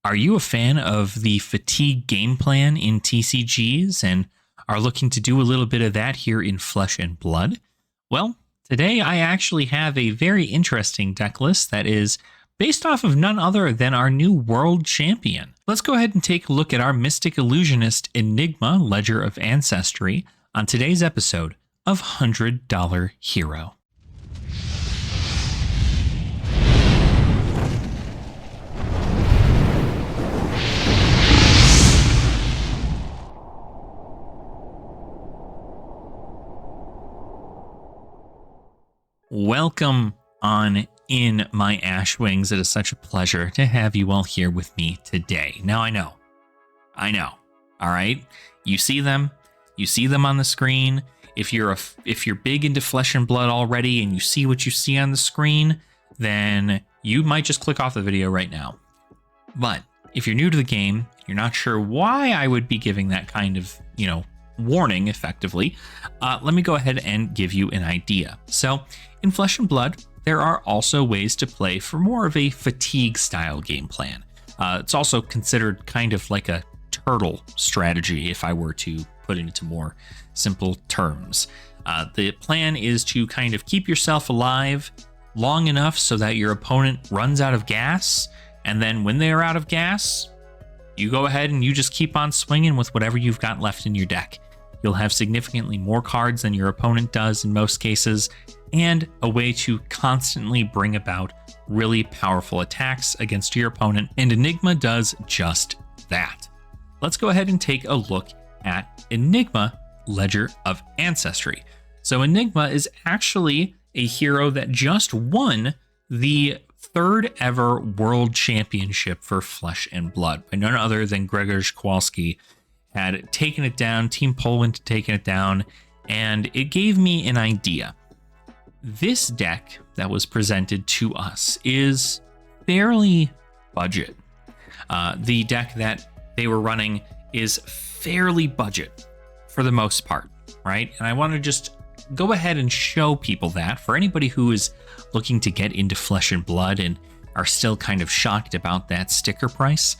Are you a fan of the fatigue game plan in TCGs and are looking to do a little bit of that here in Flesh and Blood? Well, today I actually have a very interesting deck list that is based off of none other than our new world champion. Let's go ahead and take a look at our Mystic Illusionist Enigma Ledger of Ancestry on today's episode of $100 Hero. Welcome on in, my Ashwings. It is such a pleasure to have you all here with me today. Now, I know. All right, you see them on the screen. If you're big into Flesh and Blood already, and you see what you see on the screen, then you might just click off the video right now. But if you're new to the game, you're not sure why I would be giving that kind of, warning effectively, let me go ahead and give you an idea. So in Flesh and Blood, there are also ways to play for more of a fatigue style game plan. It's also considered kind of like a turtle strategy, if I were to put it into more simple terms. The plan is to kind of keep yourself alive long enough so that your opponent runs out of gas, and then when they are out of gas, you go ahead and you just keep on swinging with whatever you've got left in your deck. You'll have significantly more cards than your opponent does in most cases, and a way to constantly bring about really powerful attacks against your opponent, and Enigma does just that. Let's go ahead and take a look at Enigma Ledger of Ancestry. So Enigma is actually a hero that just won the third ever World Championship for Flesh and Blood by none other than Gregor Kowalski. Had taken it down, Team Poland had taken it down, and it gave me an idea. This deck that was presented to us is fairly budget. The deck that they were running is fairly budget for the most part, right? And I want to just go ahead and show people that for anybody who is looking to get into Flesh and Blood and are still kind of shocked about that sticker price.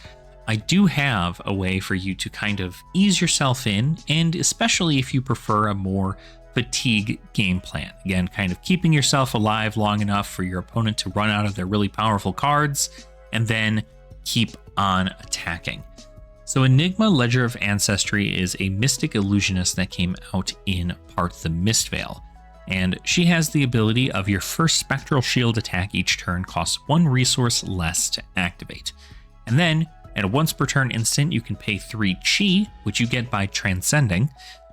I do have a way for you to kind of ease yourself in, and especially if you prefer a more fatigue game plan. Again, kind of keeping yourself alive long enough for your opponent to run out of their really powerful cards, and then keep on attacking. So Enigma Ledger of Ancestry is a Mystic Illusionist that came out in part the Mistveil. And she has the ability of your first Spectral Shield attack each turn costs 1 resource less to activate. And then at a once per turn instant, you can pay 3 chi, which you get by transcending,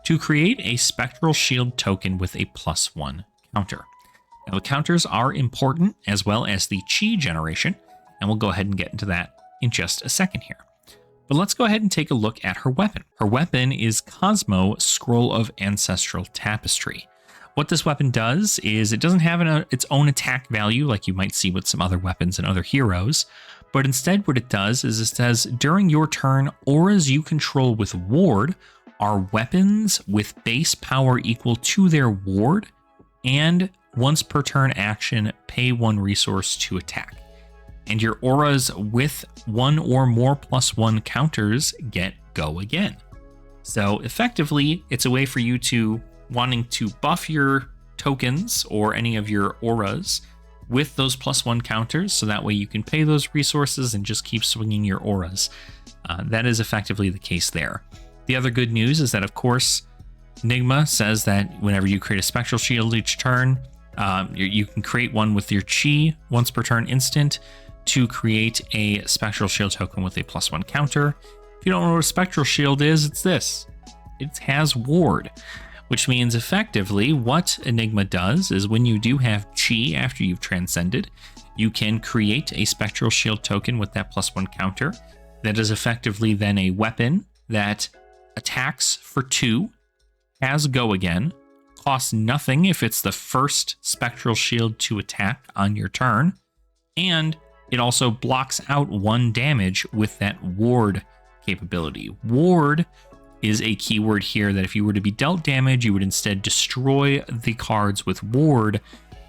to create a Spectral Shield token with a +1 counter. Now, the counters are important, as well as the chi generation, and we'll go ahead and get into that in just a second here. But let's go ahead and take a look at her weapon. Her weapon is Cosmo Scroll of Ancestral Tapestry. What this weapon does is it doesn't have its own attack value like you might see with some other weapons and other heroes, but instead what it does is it says, during your turn, auras you control with ward are weapons with base power equal to their ward, and once per turn action, pay 1 resource to attack. And your auras with 1 or more +1 counters get go again. So effectively, it's a way for you to wanting to buff your tokens or any of your auras with those +1 counters, so that way you can pay those resources and just keep swinging your auras. That is effectively the case there. The other good news is that, of course, Enigma says that whenever you create a Spectral Shield each turn, you can create one with your chi once per turn instant to create a Spectral Shield token with a +1 counter. If you don't know what a Spectral Shield is, it's this. It has ward, which means effectively what Enigma does is when you do have chi after you've transcended, you can create a Spectral Shield token with that +1 counter. That is effectively then a weapon that attacks for 2, has go again, costs nothing if it's the first Spectral Shield to attack on your turn, and it also blocks out 1 damage with that ward capability. Ward is a keyword here that if you were to be dealt damage, you would instead destroy the cards with ward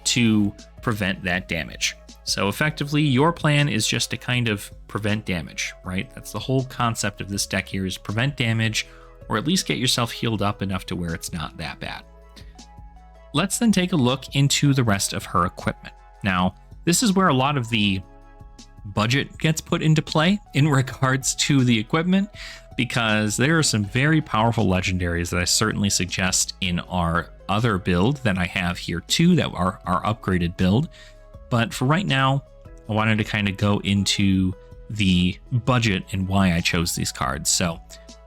to prevent that damage. So effectively, your plan is just to kind of prevent damage, right? That's the whole concept of this deck here, is prevent damage, or at least get yourself healed up enough to where it's not that bad. Let's then take a look into the rest of her equipment. Now, this is where a lot of the budget gets put into play in regards to the equipment, because there are some very powerful legendaries that I certainly suggest in our other build that I have here too, that are our upgraded build. But for right now, I wanted to kind of go into the budget and why I chose these cards. So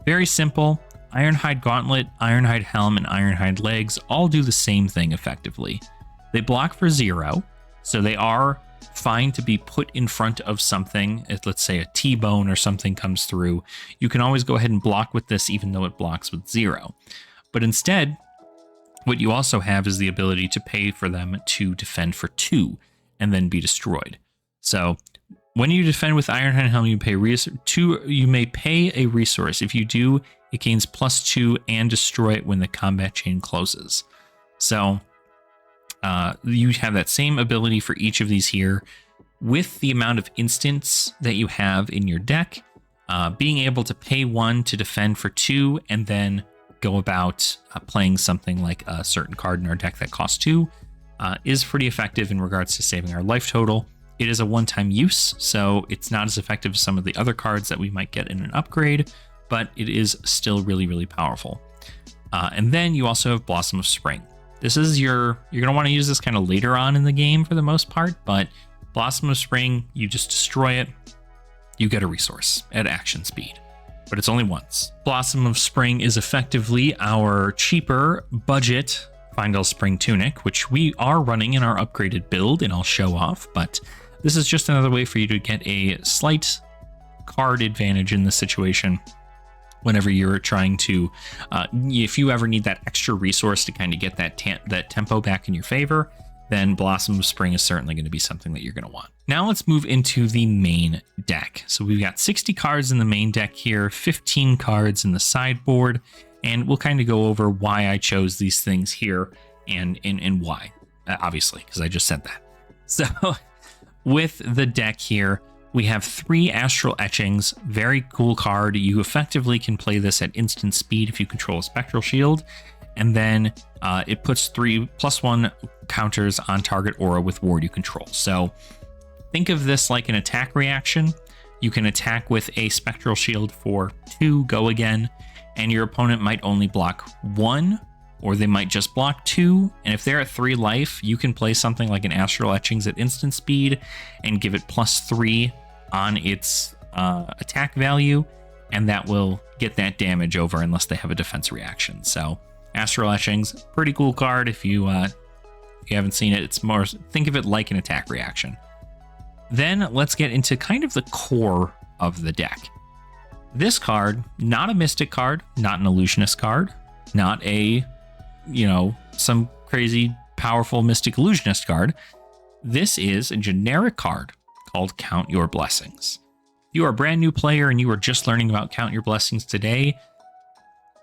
very simple. Ironhide Gauntlet, Ironhide Helm, and Ironhide Legs all do the same thing effectively. They block for 0, so they are fine to be put in front of something. If, let's say, a T-bone or something comes through, you can always go ahead and block with this even though it blocks with 0. But instead, what you also have is the ability to pay for them to defend for 2 and then be destroyed. So when you defend with Ironhide Helm, you may pay a resource. If you do, it gains +2 and destroy it when the combat chain closes. So you have that same ability for each of these here. With the amount of instants that you have in your deck, being able to pay 1 to defend for 2 and then go about playing something like a certain card in our deck that costs 2 is pretty effective in regards to saving our life total. It is a one-time use, so it's not as effective as some of the other cards that we might get in an upgrade, but it is still really, really powerful. And then you also have Blossom of Spring. This is you're going to want to use this kind of later on in the game for the most part, but Blossom of Spring, you just destroy it, you get a resource at action speed, but it's only once. Blossom of Spring is effectively our cheaper budget Fyendal Spring Tunic, which we are running in our upgraded build, and I'll show off, but this is just another way for you to get a slight card advantage in this situation whenever you're trying to, if you ever need that extra resource to kind of get that tempo back in your favor, then Blossom of Spring is certainly going to be something that you're going to want. Now let's move into the main deck. So we've got 60 cards in the main deck here, 15 cards in the sideboard, and we'll kind of go over why I chose these things here and why, obviously, because I just said that. So with the deck here, we have 3 Astral Etchings, very cool card. You effectively can play this at instant speed if you control a Spectral Shield, and then it puts 3 +1 counters on target aura with ward you control. So think of this like an attack reaction. You can attack with a Spectral Shield for 2, go again, and your opponent might only block 1, or they might just block 2, and if they're at 3 life, you can play something like an Astral Etchings at instant speed and give it +3 on its attack value, and that will get that damage over unless they have a defense reaction. So Astral Etchings, pretty cool card. If you haven't seen it, it's more, think of it like an attack reaction. Then let's get into kind of the core of the deck. This card, not a Mystic card, not an Illusionist card, not a, some crazy powerful Mystic Illusionist card. This is a generic card called Count Your Blessings. If you are a brand new player and you are just learning about Count Your Blessings today,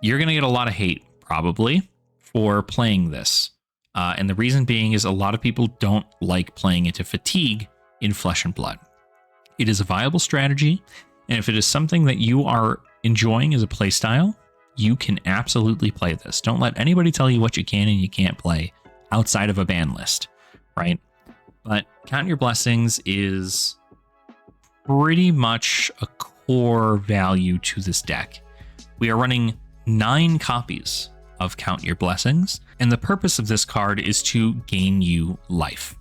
you're going to get a lot of hate, probably, for playing this. And the reason being is a lot of people don't like playing into fatigue in Flesh and Blood. It is a viable strategy, and if it is something that you are enjoying as a playstyle, you can absolutely play this. Don't let anybody tell you what you can and you can't play outside of a ban list, right? But Count Your Blessings is pretty much a core value to this deck. We are running 9 copies of Count Your Blessings, and the purpose of this card is to gain you life.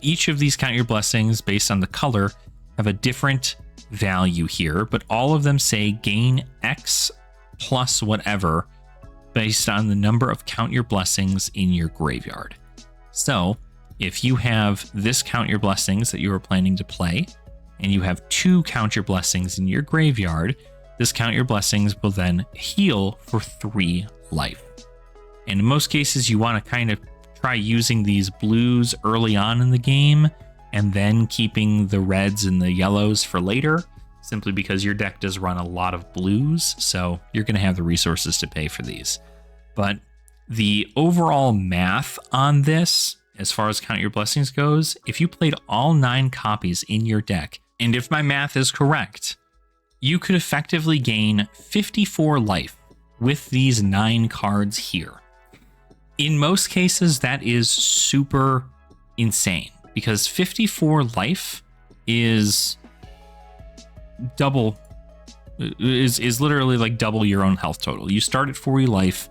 Each of these Count Your Blessings, based on the color, have a different value here, but all of them say gain X plus whatever based on the number of Count Your Blessings in your graveyard. So if you have this Count Your Blessings that you are planning to play, and you have 2 Count Your Blessings in your graveyard, this Count Your Blessings will then heal for 3 life. And in most cases, you want to kind of try using these blues early on in the game, and then keeping the reds and the yellows for later, simply because your deck does run a lot of blues, so you're going to have the resources to pay for these. But the overall math on this, as far as Count Your Blessings goes, if you played all 9 copies in your deck, and if my math is correct, you could effectively gain 54 life with these 9 cards here. In most cases, that is super insane because 54 life is double, is literally like double your own health total. You start at 40 life,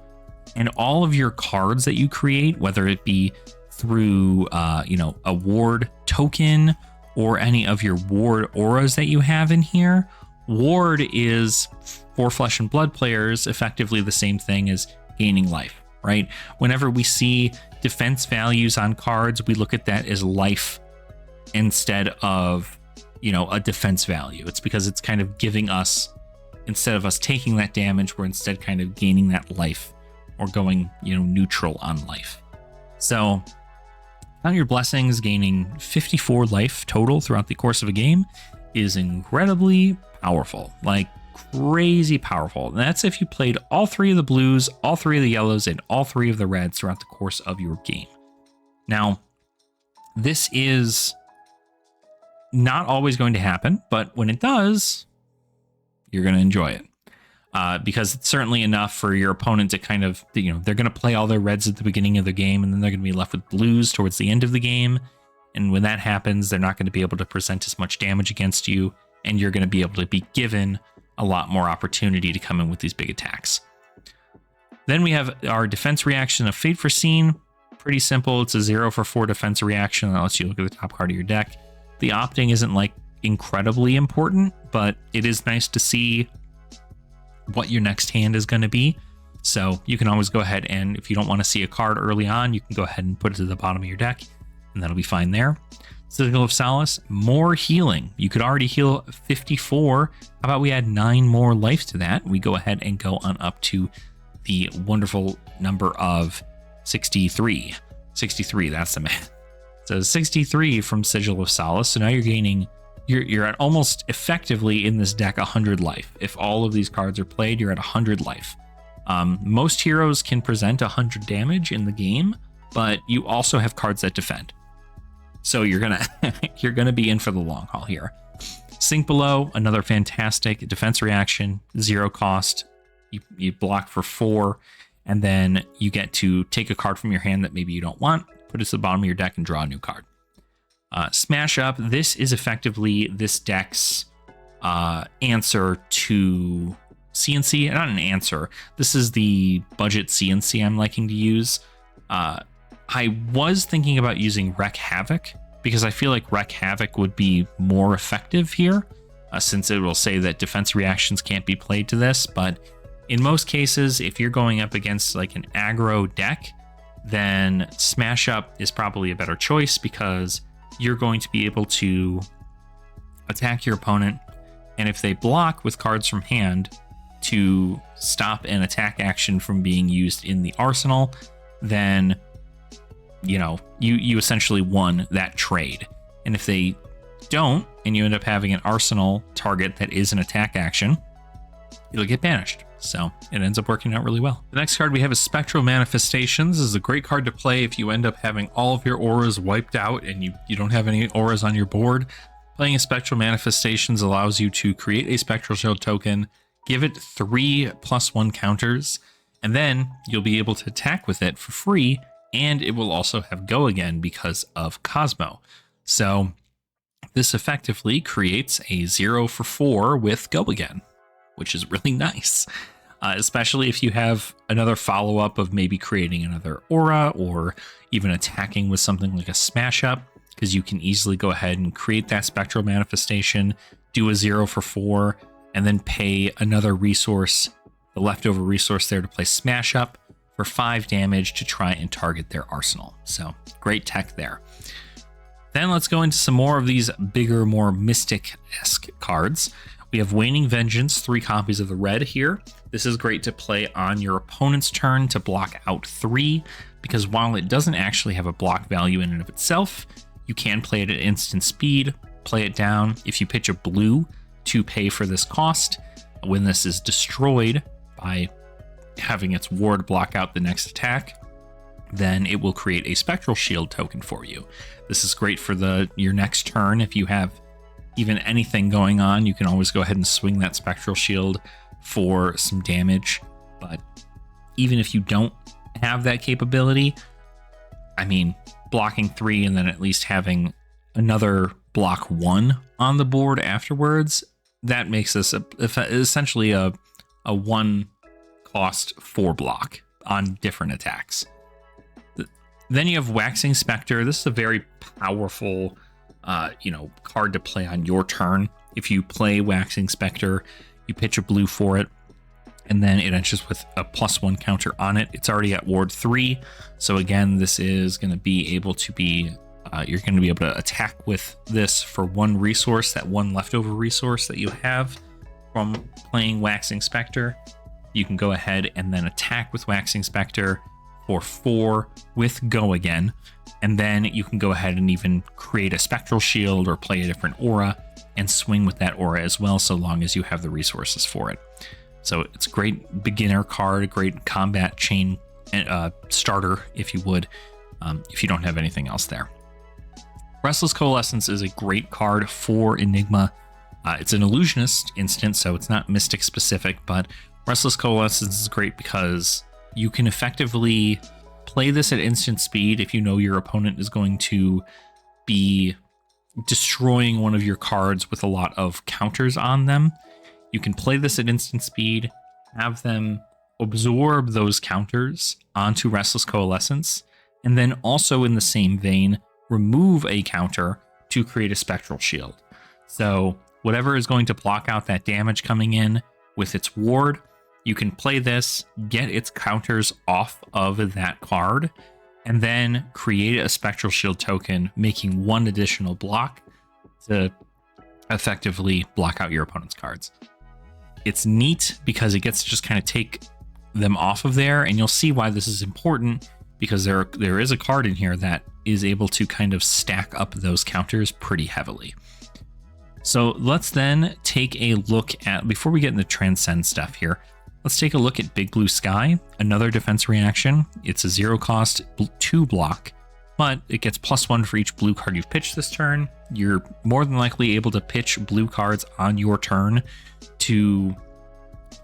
and all of your cards that you create, whether it be through a ward token or any of your ward auras that you have in here. Ward is, for Flesh and Blood players, effectively the same thing as gaining life, right? Whenever we see defense values on cards, we look at that as life instead of, a defense value. It's because it's kind of giving us, instead of us taking that damage, we're instead kind of gaining that life or going, neutral on life. So Count Your Blessings gaining 54 life total throughout the course of a game is incredibly powerful, like crazy powerful. And that's if you played all 3 of the blues, all 3 of the yellows, and all 3 of the reds throughout the course of your game. Now, this is not always going to happen, but when it does, you're going to enjoy it. Because it's certainly enough for your opponent to kind of, they're going to play all their reds at the beginning of the game, and then they're going to be left with blues towards the end of the game. And when that happens, they're not going to be able to present as much damage against you, and you're going to be able to be given a lot more opportunity to come in with these big attacks. Then we have our defense reaction of Fate Foreseen. Pretty simple. It's a 0 for 4 defense reaction that lets you look at the top card of your deck. The opting isn't like incredibly important, but it is nice to see what your next hand is going to be. So you can always go ahead and, if you don't want to see a card early on, you can go ahead and put it to the bottom of your deck, and that'll be fine there. Sigil of Solace, more healing. You could already heal 54. How about we add 9 more life to that? We go ahead and go on up to the wonderful number of 63. 63, that's the math. So 63 from Sigil of Solace. So now you're gaining, you're at almost effectively in this deck 100 life. If all of these cards are played, you're at 100 life. Most heroes can present 100 damage in the game, but you also have cards that defend. So you're gonna be in for the long haul here. Sink Below, another fantastic defense reaction, 0 cost. You block for 4, and then you get to take a card from your hand that maybe you don't want, put it to the bottom of your deck, and draw a new card. Smash Up, this is effectively this deck's answer to CNC. Not an answer. This is the budget CNC I'm liking to use. I was thinking about using Wreak Havoc because I feel like Wreak Havoc would be more effective here, since it will say that defense reactions can't be played to this. But in most cases, if you're going up against like an aggro deck, then Smash Up is probably a better choice because you're going to be able to attack your opponent, and if they block with cards from hand to stop an attack action from being used in the arsenal, then you essentially won that trade. And if they don't, and you end up having an arsenal target that is an attack action, it'll get banished. So it ends up working out really well. The next card we have is Spectral Manifestations. This is a great card to play if you end up having all of your auras wiped out and you don't have any auras on your board. Playing a Spectral Manifestations allows you to create a Spectral Shield token, give it 3+1 counters, and then you'll be able to attack with it for free, and it will also have Go Again because of Cosmo. So this effectively creates a 0 for 4 with Go Again, which is really nice, especially if you have another follow-up of maybe creating another aura or even attacking with something like a Smash Up, because you can easily go ahead and create that Spectral Manifestation, do a 0 for 4, and then pay another resource, the leftover resource there, to play Smash Up for 5 damage to try and target their arsenal. So great tech there. Then let's go into some more of these bigger, more mystic-esque cards. We have Waning Vengeance, 3 copies of the red here. This is great to play on your opponent's turn to block out 3, because while it doesn't actually have a block value in and of itself, you can play it at instant speed, play it down. If you pitch a blue to pay for this cost, when this is destroyed by having its ward block out the next attack, then it will create a Spectral Shield token for you. This is great for your next turn. If you have even anything going on, you can always go ahead and swing that Spectral Shield for some damage. But even if you don't have that capability, I mean, blocking 3 and then at least having another block 1 on the board afterwards, that makes this essentially a 1 cost 4 block on different attacks. Then you have Waxing Spectre. This is a very powerful card to play on your turn. If you play Waxing Spectre, you pitch a blue for it, and then it enters with a +1 counter on it. It's already at Ward 3, so again, this is going to be able to be, you're going to be able to attack with this for 1 resource, that 1 leftover resource that you have from playing Waxing Spectre. You can go ahead and then attack with Waxing Spectre for 4 with Go Again, and then you can go ahead and even create a Spectral Shield or play a different aura and swing with that aura as well, so long as you have the resources for it. So it's a great beginner card, a great combat chain starter, if you would, if you don't have anything else there. Restless Coalescence is a great card for Enigma. It's an illusionist instant, so it's not mystic specific, but Restless Coalescence is great because you can effectively play this at instant speed if you know your opponent is going to be destroying one of your cards with a lot of counters on them. You can play this at instant speed, have them absorb those counters onto Restless Coalescence, and then also in the same vein, remove a counter to create a Spectral Shield. So whatever is going to block out that damage coming in with its ward, you can play this, get its counters off of that card, and then create a Spectral Shield token, making 1 additional block to effectively block out your opponent's cards. It's neat because it gets to just kind of take them off of there, and you'll see why this is important, because there is a card in here that is able to kind of stack up those counters pretty heavily. So let's then take a look at, before we get into Transcend stuff here, let's take a look at Big Blue Sky, another defense reaction. It's a 0 cost 2 block, but it gets +1 for each blue card you've pitched this turn. You're more than likely able to pitch blue cards on your turn to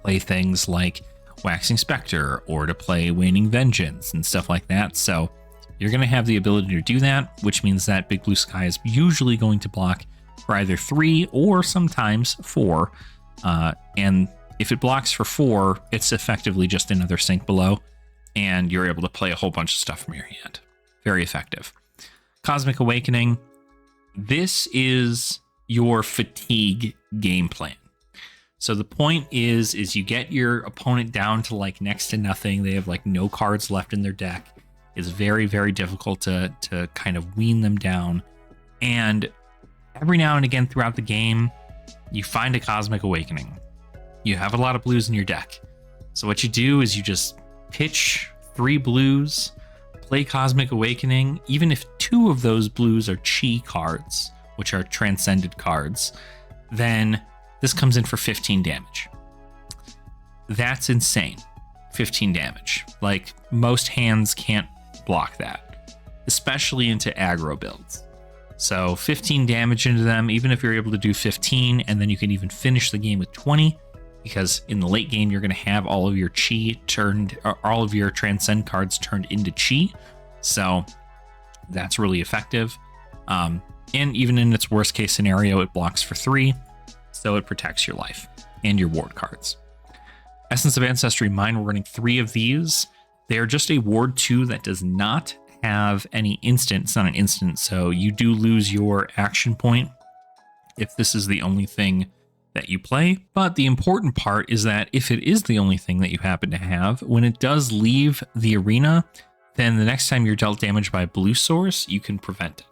play things like Waxing Spectre or to play Waning Vengeance and stuff like that. So you're going to have the ability to do that, which means that Big Blue Sky is usually going to block for either 3 or sometimes 4. And if it blocks for 4, it's effectively just another Sink Below, and you're able to play a whole bunch of stuff from your hand. Very effective. Cosmic Awakening. This is your fatigue game plan. So the point is you get your opponent down to like next to nothing. They have like no cards left in their deck. It's very, very difficult to kind of wean them down. And every now and again throughout the game, you find a Cosmic Awakening. You have a lot of blues in your deck. So what you do is you just pitch 3 blues, play Cosmic Awakening. Even if 2 of those blues are Chi cards, which are transcended cards, then this comes in for 15 damage. That's insane. 15 damage. Like, most hands can't block that, especially into aggro builds. So 15 damage into them, even if you're able to do 15, and then you can even finish the game with 20, because in the late game, you're going to have all of your Chi turned, or all of your Transcend cards turned into Chi. So that's really effective. And even in its worst case scenario, it blocks for 3. So it protects your life and your ward cards. Essence of Ancestry Mine, we're running 3 of these. They are just a ward 2 that does not have any instant. It's not an instant, so you do lose your action point if this is the only thing that you play. But the important part is that if it is the only thing that you happen to have, when it does leave the arena, then the next time you're dealt damage by a blue source, you can prevent it.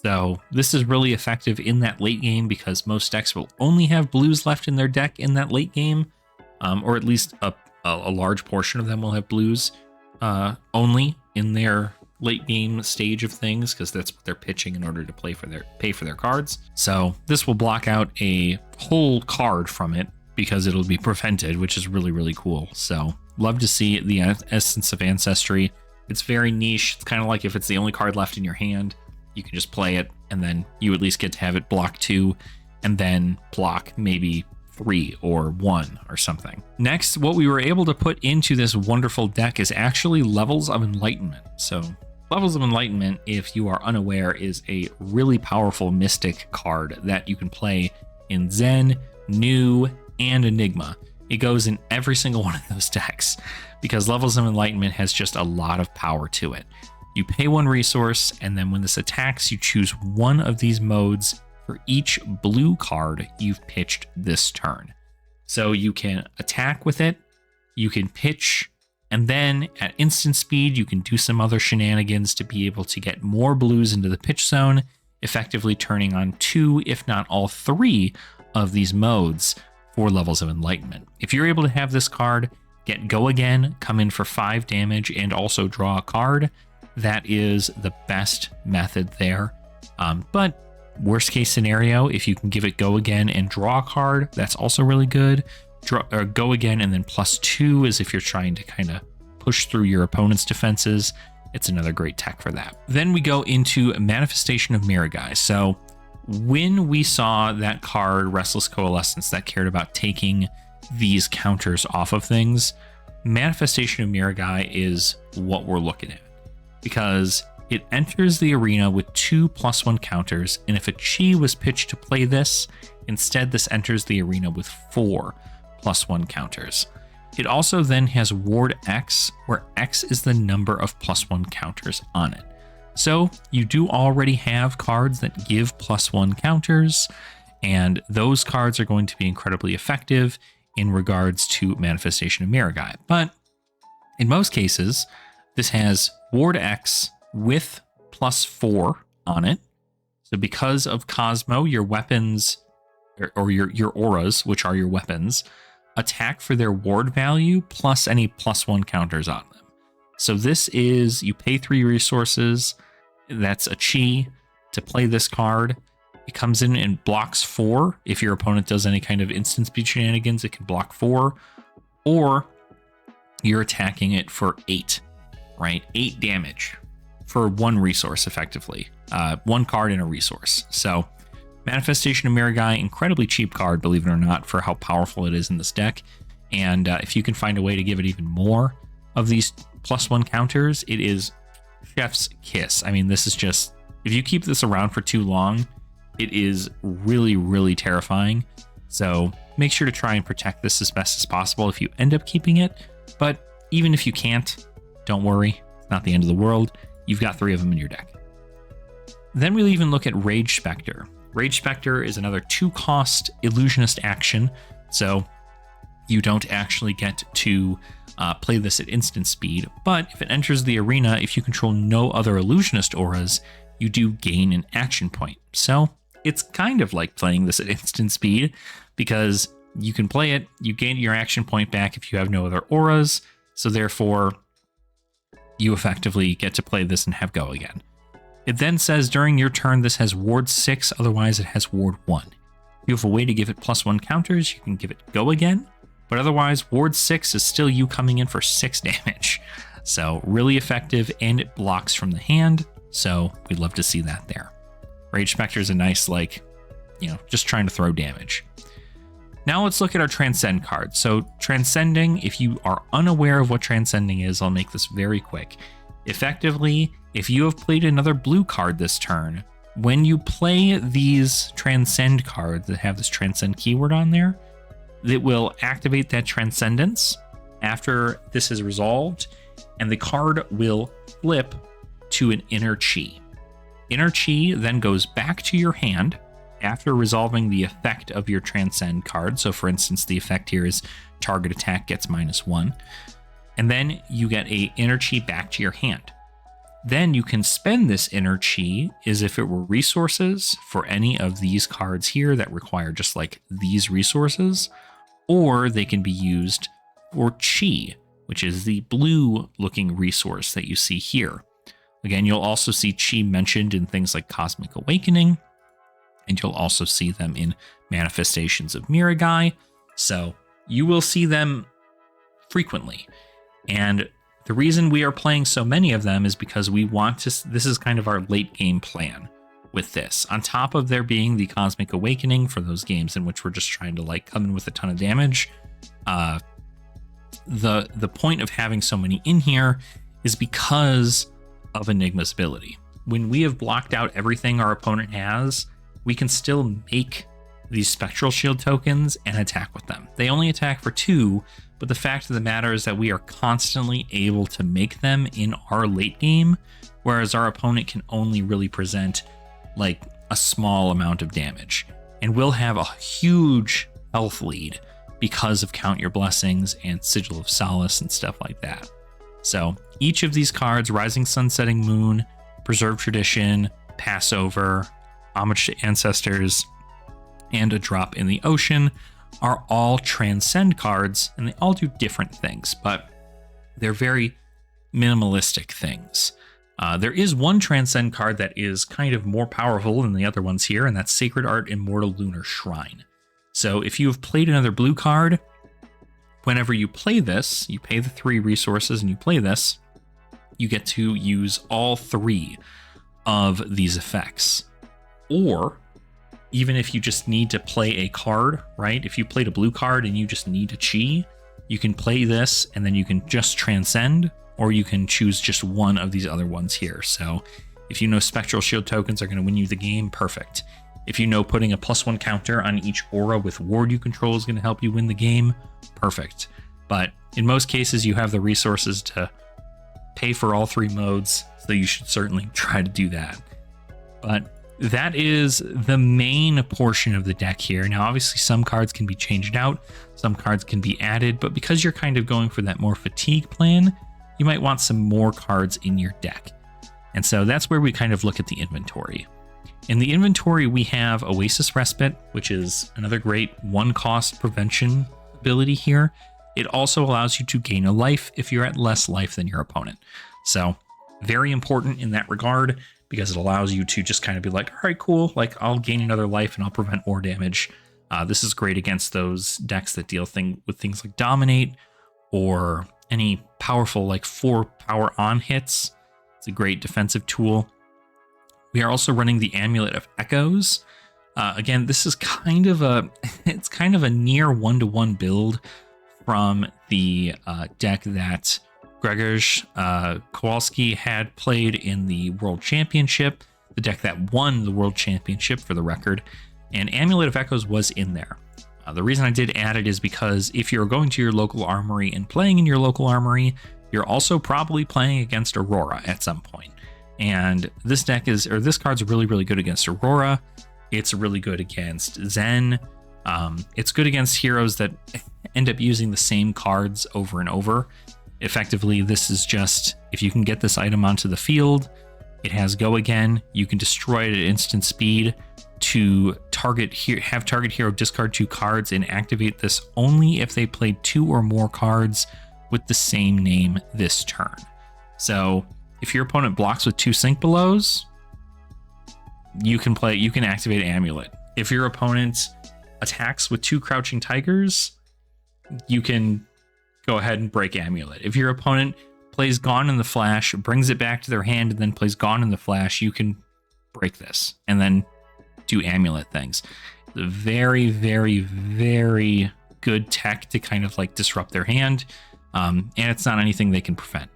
So this is really effective in that late game, because most decks will only have blues left in their deck in that late game, or at least a large portion of them will have blues only in their late game stage of things, because that's what they're pitching in order to pay for their cards. So this will block out a whole card from it because it'll be prevented, which is really, really cool. So love to see the Essence of Ancestry It's very niche. It's kind of like if it's the only card left in your hand, you can just play it, and then you at least get to have it block 2, and then block maybe 3 or 1 or something. Next, what we were able to put into this wonderful deck is actually Levels of Enlightenment. So Levels of Enlightenment, if you are unaware, is a really powerful Mystic card that you can play in Zen, New, and Enigma. It goes in every single one of those decks because Levels of Enlightenment has just a lot of power to it. You pay 1 resource, and then when this attacks, you choose one of these modes for each blue card you've pitched this turn. So you can attack with it, you can pitch, and then at instant speed, you can do some other shenanigans to be able to get more blues into the pitch zone, effectively turning on 2, if not all 3 of these modes for Levels of Enlightenment. If you're able to have this card get Go Again, come in for 5 damage, and also draw a card, that is the best method there. But worst case scenario, if you can give it Go Again and draw a card, that's also really good. Go Again and then +2 is if you're trying to kind of push through your opponent's defenses. It's another great tech for that. Then we go into Manifestation of Miragai. So when we saw that card, Restless Coalescence, that cared about taking these counters off of things, Manifestation of Miragai is what we're looking at, because it enters the arena with 2 +1 counters, and if a Chi was pitched to play this, instead this enters the arena with 4 +1 counters. It also then has Ward X, where X is the number of +1 counters on it. So you do already have cards that give +1 counters, and those cards are going to be incredibly effective in regards to Manifestation of Miragai. But in most cases, this has Ward X with +4 on it. So because of Cosmo, your weapons, or your auras, which are your weapons, attack for their ward value plus any +1 counters on them. So this is, you pay 3 resources, that's a Chi, to play this card. It comes in and blocks 4. If your opponent does any kind of instant speed shenanigans, it can block 4. Or you're attacking it for 8, right? 8 damage for 1 resource, effectively. 1 card and a resource. So Manifestation of Miragai, incredibly cheap card, believe it or not, for how powerful it is in this deck. And if you can find a way to give it even more of these +1 counters, it is chef's kiss. I mean, this is just, if you keep this around for too long, it is really, really terrifying. So make sure to try and protect this as best as possible if you end up keeping it. But even if you can't, don't worry. It's not the end of the world. You've got 3 of them in your deck. Then we'll even look at Rage Spectre. Rage Spectre is another 2-cost illusionist action. So you don't actually get to play this at instant speed. But if it enters the arena, if you control no other illusionist auras, you do gain an action point. So it's kind of like playing this at instant speed, because you can play it, you gain your action point back if you have no other auras. So therefore, you effectively get to play this and have Go Again. It then says during your turn, this has Ward 6, otherwise it has Ward 1. If you have a way to give it +1 counters, you can give it Go Again, but otherwise Ward 6 is still you coming in for 6 damage. So really effective, and it blocks from the hand, so we'd love to see that there. Rage Spectre is a nice, like, just trying to throw damage. Now let's look at our Transcend card. So Transcending, if you are unaware of what Transcending is, I'll make this very quick. Effectively, if you have played another blue card this turn, when you play these Transcend cards that have this Transcend keyword on there, it will activate that Transcendence after this is resolved, and the card will flip to an Inner Chi. Inner Chi then goes back to your hand after resolving the effect of your Transcend card. So for instance, the effect here is target attack gets -1. And then you get a Inner Chi back to your hand. Then you can spend this Inner Chi as if it were resources for any of these cards here that require just like these resources, or they can be used for Chi, which is the blue looking resource that you see here. Again, you'll also see Chi mentioned in things like Cosmic Awakening, and you'll also see them in Manifestations of Miragai. So you will see them frequently. And The reason we are playing so many of them is because we want to, this is kind of our late game plan with this. On top of there being the Cosmic Awakening for those games in which we're just trying to like come in with a ton of damage, the point of having so many in here is because of Enigma's ability. When we have blocked out everything our opponent has, we can still make these Spectral Shield tokens and attack with them. They only attack for 2, but the fact of the matter is that we are constantly able to make them in our late game, whereas our opponent can only really present like a small amount of damage. And we'll have a huge health lead because of Count Your Blessings and Sigil of Solace and stuff like that. So each of these cards, Rising Sun, Setting Moon, Preserve Tradition, Passover, Homage to Ancestors, and a Drop in the Ocean, are all Transcend cards, and they all do different things, but they're very minimalistic things. There is one Transcend card that is kind of more powerful than the other ones here, and that's Sacred Art Immortal Lunar Shrine. So if you have played another blue card, whenever you play this, you pay the 3 resources and you play this, you get to use all 3 of these effects. Or even if you just need to play a card, right? If you played a blue card and you just need a chi, you can play this and then you can just Transcend, or you can choose just one of these other ones here. So if you know Spectral Shield tokens are going to win you the game, perfect. If you know putting a +1 counter on each aura with ward you control is going to help you win the game, perfect. But in most cases, you have the resources to pay for all 3 modes, so you should certainly try to do that. But that is the main portion of the deck here. Now, obviously, some cards can be changed out, some cards can be added, but because you're kind of going for that more fatigue plan, you might want some more cards in your deck. And so that's where we kind of look at the inventory. In the inventory, we have Oasis Respite, which is another great 1-cost prevention ability here. It also allows you to gain a life if you're at less life than your opponent. So very important in that regard, because it allows you to just kind of be like, all right, cool, like I'll gain another life and I'll prevent more damage. This is great against those decks that deal with things like Dominate or any powerful like 4 power on hits. It's a great defensive tool. We are also running the Amulet of Echoes. Again, this is kind of a near 1-to-1 build from the deck that Grzegorz Kowalski had played in the World Championship, the deck that won the World Championship for the record, and Amulet of Echoes was in there. The reason I did add it is because if you're going to your local armory and playing in your local armory, you're also probably playing against Aurora at some point. And this card's really, really good against Aurora. It's really good against Zen. It's good against heroes that end up using the same cards over and over. Effectively, this is just, if you can get this item onto the field, it has Go Again. You can destroy it at instant speed to have target hero discard 2 cards and activate this only if they played 2 or more cards with the same name this turn. So if your opponent blocks with 2 Sink Belows, you can activate Amulet. If your opponent attacks with 2 Crouching Tigers, you can go ahead and break Amulet. If your opponent plays Gone in the Flash, brings it back to their hand, and then plays Gone in the Flash, you can break this and then do Amulet things. The very, very, very good tech to kind of like disrupt their hand, and it's not anything they can prevent.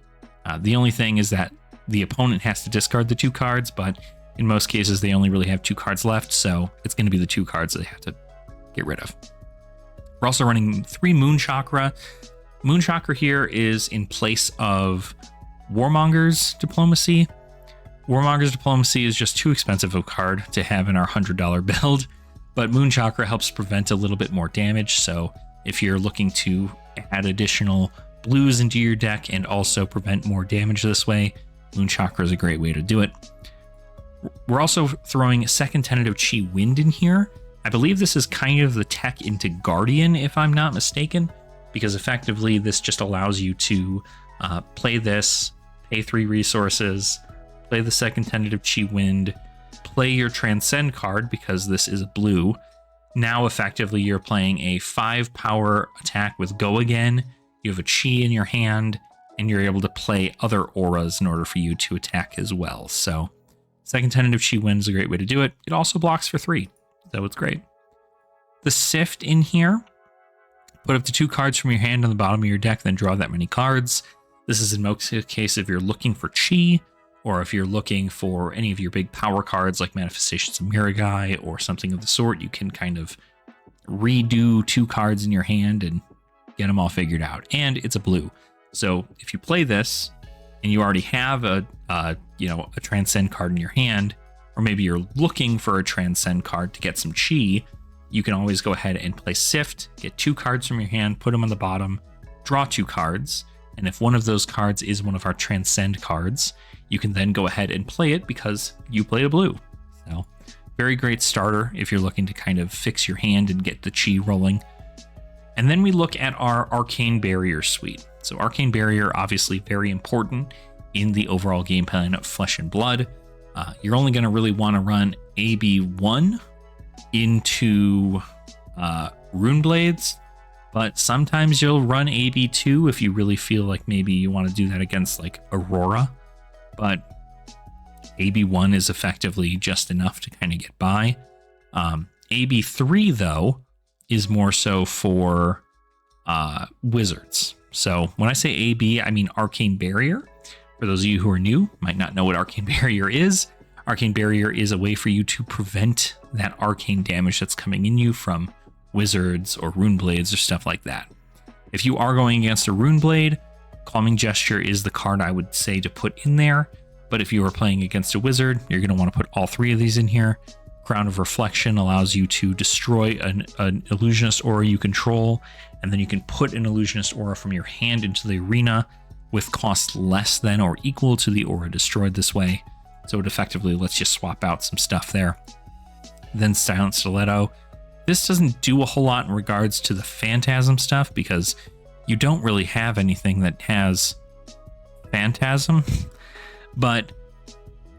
The only thing is that the opponent has to discard the 2 cards, but in most cases they only really have 2 cards left, so it's going to be the 2 cards they have to get rid of. We're also running 3 Moon Chakra. Moon Chakra here is in place of Warmonger's Diplomacy. Warmonger's Diplomacy is just too expensive of a card to have in our $100 build, but Moon Chakra helps prevent a little bit more damage, so if you're looking to add additional blues into your deck and also prevent more damage this way, Moon Chakra is a great way to do it. We're also throwing Second Tentative Chi Wind in here. I believe this is kind of the tech into Guardian, if I'm not mistaken, because effectively this just allows you to play this, pay 3 resources, play the Second Tentative Chi Wind, play your Transcend card because this is blue. Now effectively you're playing a 5 power attack with Go Again. You have a Chi in your hand, and you're able to play other auras in order for you to attack as well. So second tentative chi win is a great way to do it. It also blocks for 3, so it's great. The Sift in here, put up to 2 cards from your hand on the bottom of your deck, then draw that many cards. This is in most cases if you're looking for chi, or if you're looking for any of your big power cards like Manifestations of Miragai or something of the sort. You can kind of redo 2 cards in your hand and get them all figured out. And it's a blue. So if you play this and you already have a Transcend card in your hand, or maybe you're looking for a Transcend card to get some chi, you can always go ahead and play Sift, get 2 cards from your hand, put them on the bottom, draw 2 cards. And if one of those cards is one of our Transcend cards, you can then go ahead and play it because you played a blue. So very great starter if you're looking to kind of fix your hand and get the chi rolling. And then we look at our Arcane Barrier suite. So Arcane Barrier, obviously very important in the overall game plan of Flesh and Blood. You're only going to really want to run AB1 into Rune Blades, but sometimes you'll run AB2 if you really feel like maybe you want to do that against like Aurora. But AB1 is effectively just enough to kind of get by. AB3, though, is more so for wizards. So when I say AB, I mean Arcane Barrier. For those of you who are new, might not know what Arcane Barrier is. Arcane Barrier is a way for you to prevent that arcane damage that's coming in you from wizards or rune blades or stuff like that. If you are going against a rune blade, Calming Gesture is the card I would say to put in there. But if you are playing against a wizard, you're going to want to put all 3 of these in here. Crown of Reflection allows you to destroy an illusionist aura you control, and then you can put an illusionist aura from your hand into the arena with cost less than or equal to the aura destroyed this way. So it effectively lets you swap out some stuff there. Then Silent Stiletto. This doesn't do a whole lot in regards to the Phantasm stuff because you don't really have anything that has Phantasm, but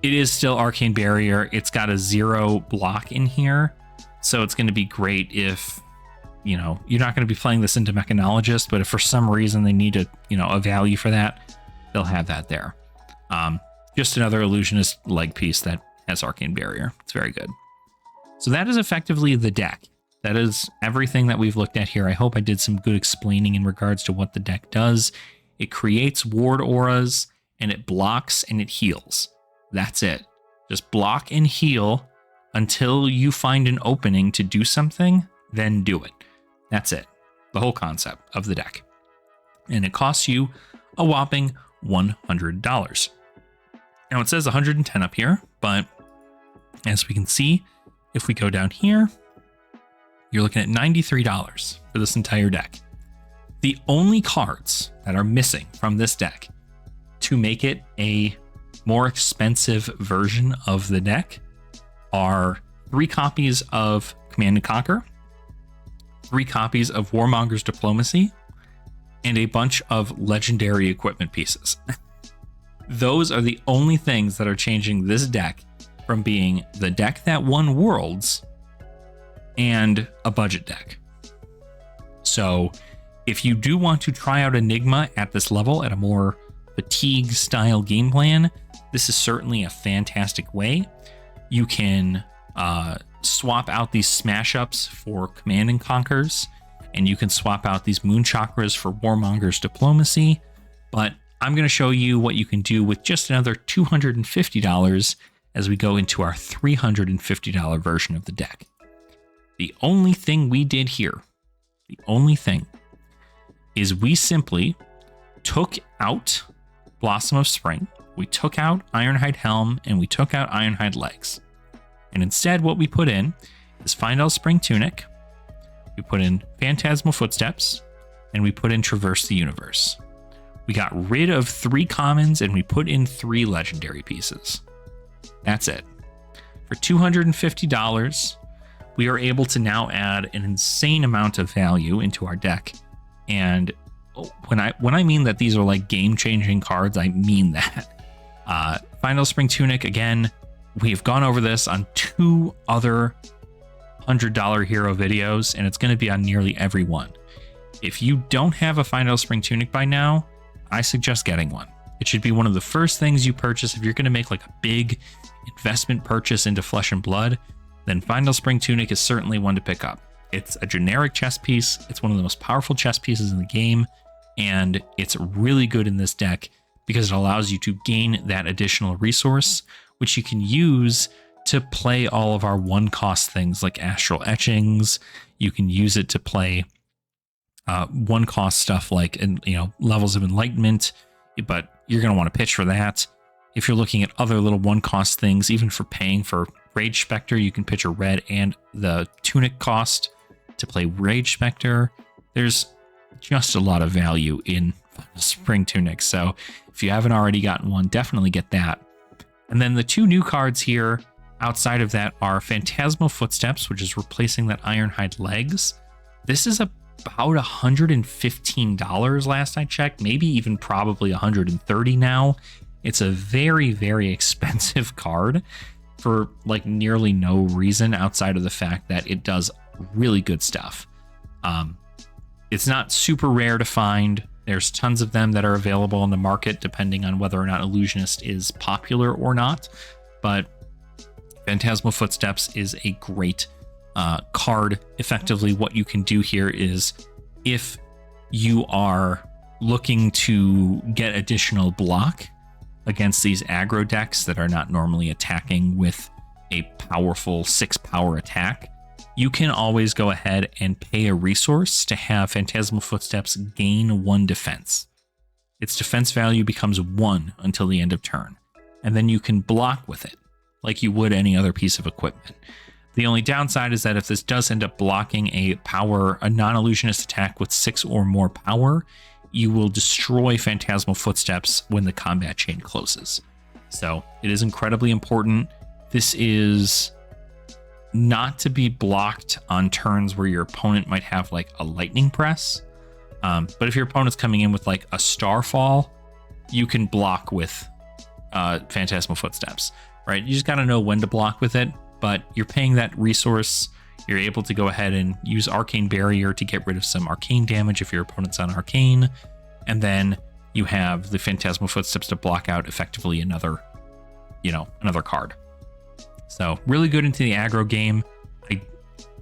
it is still Arcane Barrier. It's got a 0 block in here, so it's going to be great if, you're not going to be playing this into Mechanologist, but if for some reason they need a value for that, they'll have that there. Just another illusionist leg piece that has Arcane Barrier. It's very good. So that is effectively the deck. That is everything that we've looked at here. I hope I did some good explaining in regards to what the deck does. It creates ward auras, and it blocks and it heals. That's it. Just block and heal until you find an opening to do something, then do it. That's it. The whole concept of the deck. And it costs you a whopping $100. Now it says 110 up here, but as we can see, if we go down here, you're looking at $93 for this entire deck. The only cards that are missing from this deck to make it a more expensive version of the deck are 3 copies of Command and Conquer, 3 copies of Warmonger's Diplomacy, and a bunch of legendary equipment pieces. Those are the only things that are changing this deck from being the deck that won Worlds and a budget deck. So if you do want to try out Enigma at this level at a more fatigue style game plan, this is certainly a fantastic way. You can swap out these smash ups for Command and Conquers, and you can swap out these Moon Chakras for Warmonger's Diplomacy, but I'm going to show you what you can do with just another $250 as we go into our $350 version of the deck. The only thing we did here, is we simply took out Blossom of Spring, we took out Ironhide Helm, and we took out Ironhide Legs. And instead what we put in is Findel Spring Tunic, we put in Phantasmal Footsteps, and we put in Traverse the Universe. We got rid of 3 commons and we put in 3 legendary pieces. That's it. For $250, we are able to now add an insane amount of value into our deck. And when I mean that these are like game-changing cards, I mean that. Findel Spring Tunic, again, we've gone over this on 2 other $100 hero videos, and it's going to be on nearly every one. If you don't have a Findel Spring Tunic by now, I suggest getting one. It should be one of the first things you purchase if you're going to make like a big investment purchase into Flesh and Blood. Then Final Spring Tunic is certainly one to pick up. It's a generic chess piece. It's one of the most powerful chess pieces in the game, and it's really good in this deck because it allows you to gain that additional resource, which you can use to play all of our one-cost things like Astral Etchings. You can use it to play one-cost stuff like, Levels of Enlightenment, but you're going to want to pitch for that. If you're looking at other little one-cost things, even for paying for Rage Spectre, you can pitch a red and the Tunic cost to play Rage Spectre. There's just a lot of value in Spring Tunic, so if you haven't already gotten one, definitely get that. And then the two new cards here outside of that are Phantasmal Footsteps, which is replacing that Ironhide Legs. This is about $115 last I checked, maybe even probably $130 now. It's a very, very expensive card for like nearly no reason outside of the fact that it does really good stuff. It's not super rare to find. There's tons of them that are available on the market depending on whether or not Illusionist is popular or not. But Phantasmal Footsteps is a great card. Effectively, what you can do here is if you are looking to get additional block against these aggro decks that are not normally attacking with a powerful 6-power attack, you can always go ahead and pay a resource to have Phantasmal Footsteps gain 1 defense. Its defense value becomes 1 until the end of turn, and then you can block with it like you would any other piece of equipment. The only downside is that if this does end up blocking a non-illusionist attack with 6 or more power, you will destroy Phantasmal Footsteps when the combat chain closes. So it is incredibly important. This is not to be blocked on turns where your opponent might have like a lightning press. But if your opponent's coming in with like a Starfall, you can block with Phantasmal Footsteps, right? You just got to know when to block with it, but you're paying that resource. You're able to go ahead and use Arcane Barrier to get rid of some arcane damage if your opponent's on Arcane. And then you have the Phantasmal Footsteps to block out effectively another card. So really good into the aggro game.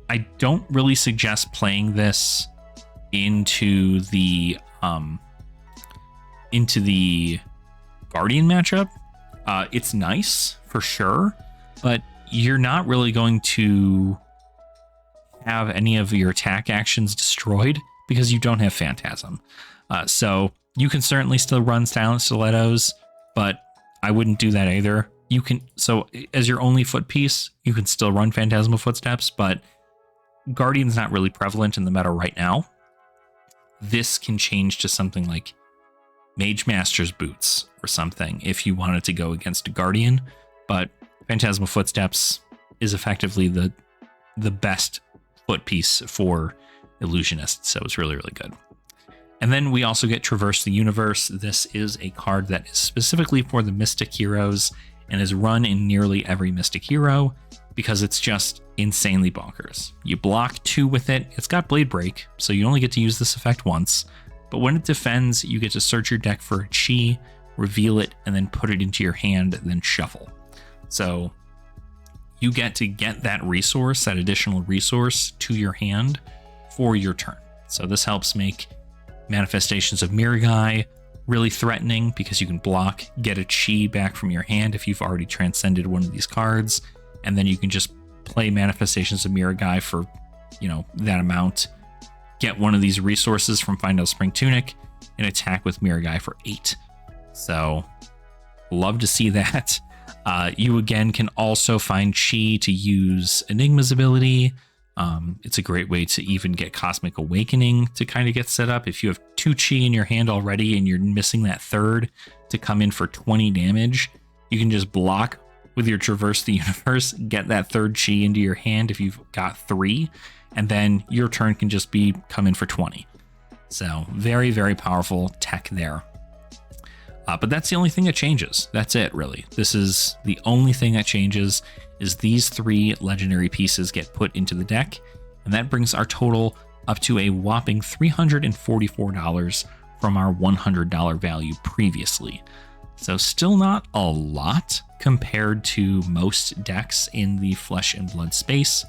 I don't really suggest playing this into the Guardian matchup. It's nice for sure, but you're not really going to have any of your attack actions destroyed because you don't have Phantasm. So you can certainly still run Silent Stilettos, but I wouldn't do that either. You can, so as your only foot piece, you can still run Phantasmal Footsteps, but Guardian's not really prevalent in the meta right now. This can change to something like Mage Master's Boots or something if you wanted to go against a Guardian, but Phantasmal Footsteps is effectively the best foot piece for Illusionist, so it's really, really good. And then we also get Traverse the Universe. This is a card that is specifically for the Mystic Heroes and is run in nearly every Mystic Hero because it's just insanely bonkers. You block 2 with it. It's got Blade Break, so you only get to use this effect once. But when it defends, you get to search your deck for a chi, reveal it, and then put it into your hand, then shuffle. So you get to get that resource, that additional resource, to your hand for your turn. So this helps make Manifestations of Mirgai really threatening because you can block, get a chi back from your hand if you've already transcended one of these cards, and then you can just play Manifestations of Mirgai for, that amount, get one of these resources from Final Spring Tunic, and attack with Mirgai for 8. So, love to see that. You again can also find chi to use Enigma's ability. It's a great way to even get Cosmic Awakening to kind of get set up. If you have 2 chi in your hand already and you're missing that third to come in for 20 damage, you can just block with your Traverse the Universe, get that third chi into your hand if you've got 3, and then your turn can just come in for 20. So very, very powerful tech there. But that's the only thing that changes. That's it, really. This is the only thing that changes is these 3 legendary pieces get put into the deck, and that brings our total up to a whopping $344 from our $100 value previously. So still not a lot compared to most decks in the Flesh and Blood space,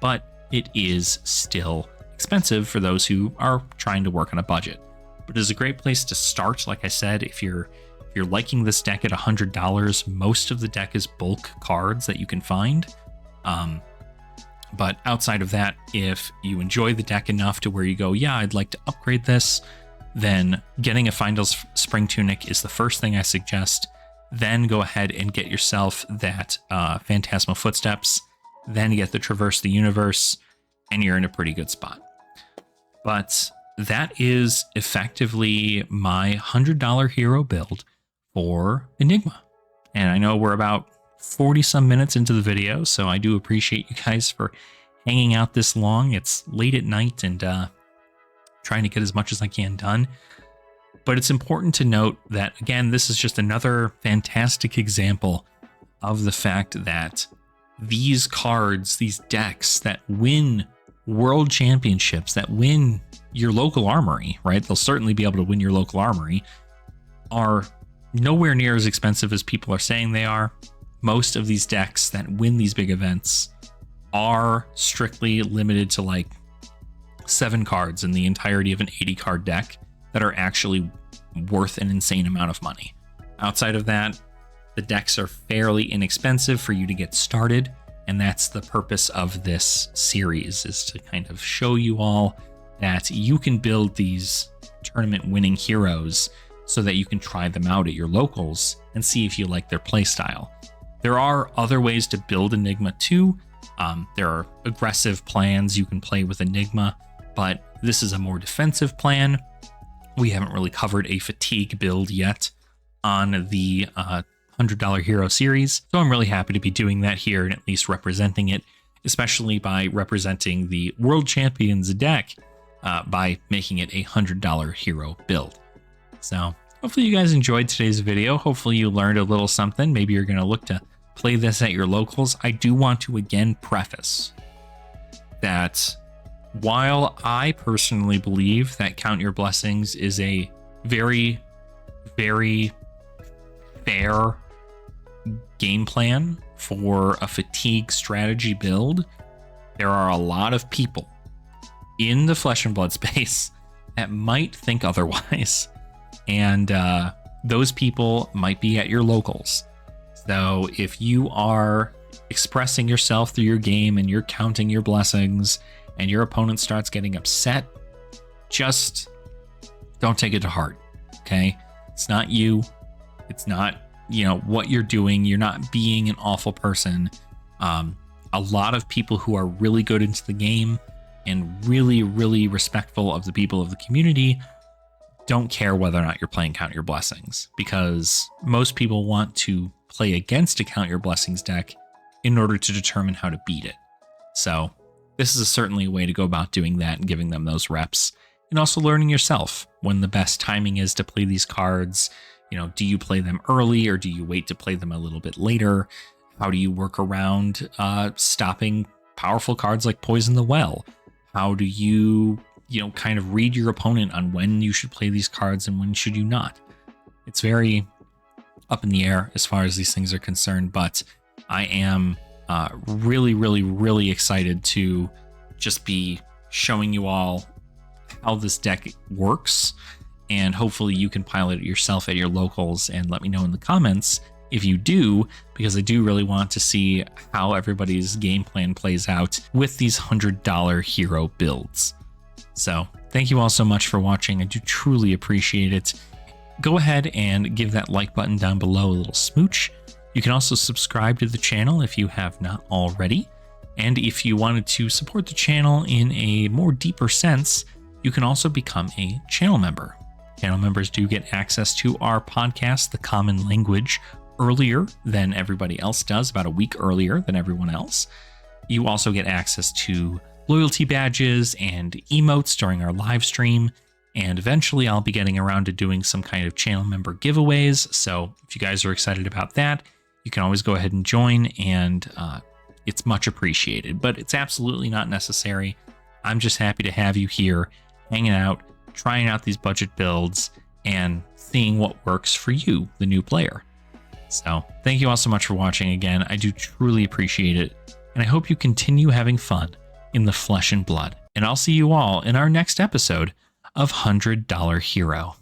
but it is still expensive for those who are trying to work on a budget. But it is a great place to start. Like I said, if you're liking this deck at $100, most of the deck is bulk cards that you can find. But outside of that, if you enjoy the deck enough to where you go, yeah, I'd like to upgrade this, then getting a Fyendal's Spring Tunic is the first thing I suggest. Then go ahead and get yourself that Phantasmal Footsteps, then get the Traverse the Universe, and you're in a pretty good spot. But that is effectively my $100 hero build for Enigma. And I know we're about 40 some minutes into the video, so I do appreciate you guys for hanging out this long. It's late at night and trying to get as much as I can done. But it's important to note that, again, this is just another fantastic example of the fact that these cards, these decks that win world championships, that win your local armory, right? They'll certainly be able to win your local armory, are nowhere near as expensive as people are saying they are. Most of these decks that win these big events are strictly limited to like 7 cards in the entirety of an 80 card deck that are actually worth an insane amount of money. Outside of that, the decks are fairly inexpensive for you to get started, and that's the purpose of this series, is to kind of show you all that you can build these tournament winning heroes so that you can try them out at your locals and see if you like their playstyle. There are other ways to build Enigma too. There are aggressive plans you can play with Enigma, but this is a more defensive plan. We haven't really covered a fatigue build yet on the $100 hero series, so I'm really happy to be doing that here and at least representing it, especially by representing the World Champions deck by making it a $100 hero build. So hopefully you guys enjoyed today's video. Hopefully you learned a little something. Maybe you're going to look to play this at your locals. I do want to again preface that while I personally believe that Count Your Blessings is a very, very fair game plan for a fatigue strategy build, there are a lot of people in the Flesh and Blood space that might think otherwise. And those people might be at your locals. So if you are expressing yourself through your game and you're counting your blessings and your opponent starts getting upset, just don't take it to heart, okay? It's not you. It's not, what you're doing. You're not being an awful person. A lot of people who are really good into the game and really, really respectful of the people of the community don't care whether or not you're playing Count Your Blessings, because most people want to play against a Count Your Blessings deck in order to determine how to beat it. So this is certainly a way to go about doing that and giving them those reps, and also learning yourself when the best timing is to play these cards. Do you play them early or do you wait to play them a little bit later? How do you work around stopping powerful cards like Poison the Well? How do you, kind of read your opponent on when you should play these cards and when should you not? It's very up in the air as far as these things are concerned, but I am really, really, really excited to just be showing you all how this deck works, and hopefully you can pilot it yourself at your locals and let me know in the comments if you do, because I do really want to see how everybody's game plan plays out with these $100 hero builds. So thank you all so much for watching. I do truly appreciate it. Go ahead and give that like button down below a little smooch. You can also subscribe to the channel if you have not already. And if you wanted to support the channel in a more deeper sense, you can also become a channel member. Channel members do get access to our podcast, The Common Language, earlier than everybody else does, about a week earlier than everyone else. You also get access to loyalty badges and emotes during our live stream. And eventually I'll be getting around to doing some kind of channel member giveaways. So if you guys are excited about that, you can always go ahead and join, and it's much appreciated, but it's absolutely not necessary. I'm just happy to have you here hanging out, trying out these budget builds and seeing what works for you, the new player. So thank you all so much for watching again. I do truly appreciate it. And I hope you continue having fun in the flesh and blood. And I'll see you all in our next episode of $100 Hero.